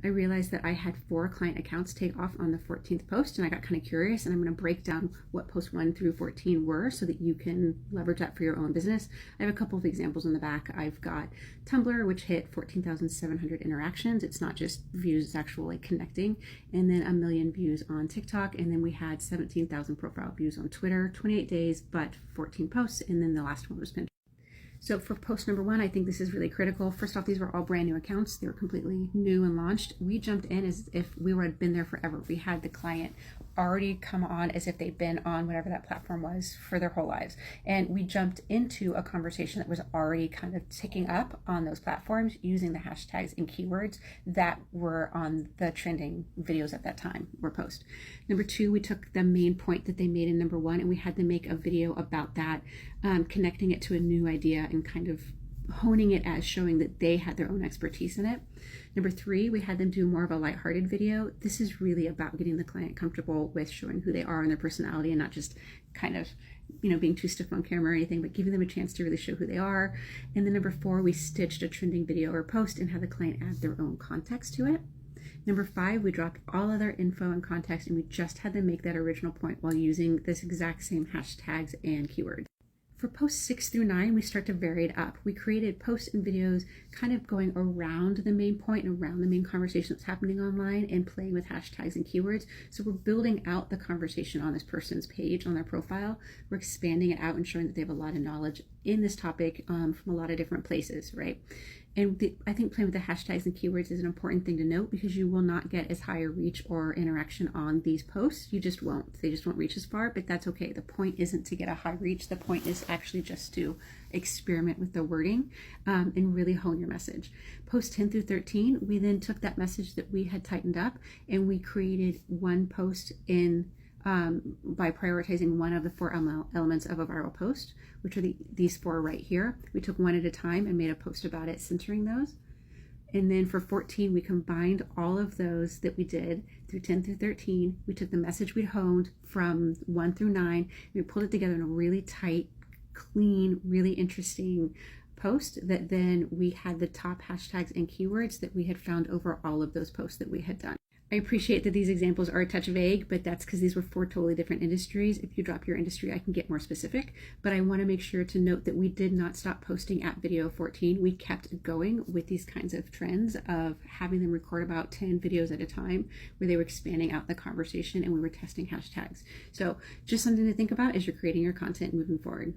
I realized that I had 4 client accounts take off on the 14th post, and I got kind of curious, and I'm going to break down what posts 1 through 14 were so that you can leverage that for your own business. I have a couple of examples in the back. I've got Tumblr, which hit 14,700 interactions. It's not just views, it's actual like connecting, and then 1 million views on TikTok, and then we had 17,000 profile views on Twitter, 28 days, but 14 posts, and then the last one was Pinterest. So for post number 1, I think this is really critical. First off, these were all brand new accounts. They were completely new and launched. We jumped in as if we had been there forever. We had the client already come on as if they'd been on whatever that platform was for their whole lives. And we jumped into a conversation that was already kind of ticking up on those platforms using the hashtags and keywords that were on the trending videos at that time or post. Number 2, we took the main point that they made in number 1 and we had them make a video about that, connecting it to a new idea and kind of honing it as showing that they had their own expertise in it. Number 3, we had them do more of a lighthearted video. This is really about getting the client comfortable with showing who they are and their personality and not just kind of, being too stiff on camera or anything, but giving them a chance to really show who they are. And then number 4, we stitched a trending video or post and had the client add their own context to it. Number 5, we dropped all other info and context and we just had them make that original point while using this exact same hashtags and keywords. For posts 6 through 9, we start to vary it up. We created posts and videos kind of going around the main point and around the main conversation that's happening online and playing with hashtags and keywords. So we're building out the conversation on this person's page, on their profile. We're expanding it out and showing that they have a lot of knowledge in this topic from a lot of different places, right? And I think playing with the hashtags and keywords is an important thing to note because you will not get as high a reach or interaction on these posts. You just won't. They just won't reach as far, but that's okay. The point isn't to get a high reach. The point is actually just to experiment with the wording and really hone your message. Post 10 through 13, we then took that message that we had tightened up and we created one post in by prioritizing one of the 4 elements of a viral post, which are these 4 right here. We took one at a time and made a post about it, centering those. And then for 14, we combined all of those that we did through 10 through 13. We took the message we'd honed from 1 through 9, and we pulled it together in a really tight, clean, really interesting post that then we had the top hashtags and keywords that we had found over all of those posts that we had done. I appreciate that these examples are a touch vague, but that's because these were 4 totally different industries. If you drop your industry, I can get more specific, but I want to make sure to note that we did not stop posting at video 14. We kept going with these kinds of trends of having them record about 10 videos at a time where they were expanding out the conversation and we were testing hashtags. So just something to think about as you're creating your content moving forward.